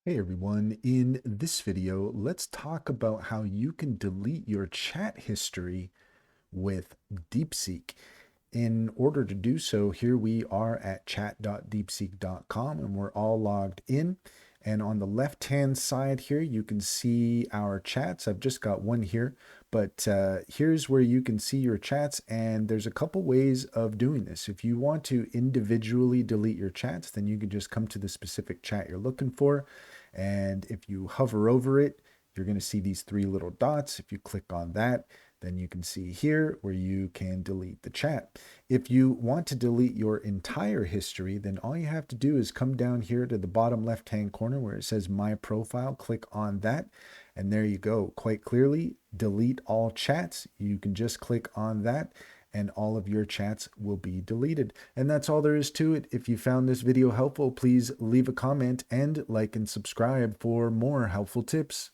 Hey everyone, in this video, let's talk about how you can delete your chat history with DeepSeek. In order to do so, here we are at chat.deepseek.com and we're all logged in. And on the left-hand side here, you can see our chats. I've just got one here, but here's where you can see your chats. And there's a couple ways of doing this. If you want to individually delete your chats, then you can just come to the specific chat you're looking for. And if you hover over it, you're going to see these three little dots. If you click on that, then you can see here where you can delete the chat. If you want to delete your entire history, then all you have to do is come down here to the bottom left-hand corner where it says My Profile. Click on that, and there you go. Quite clearly, delete all chats. You can just click on that, and all of your chats will be deleted. And that's all there is to it. If you found this video helpful, please leave a comment and like and subscribe for more helpful tips.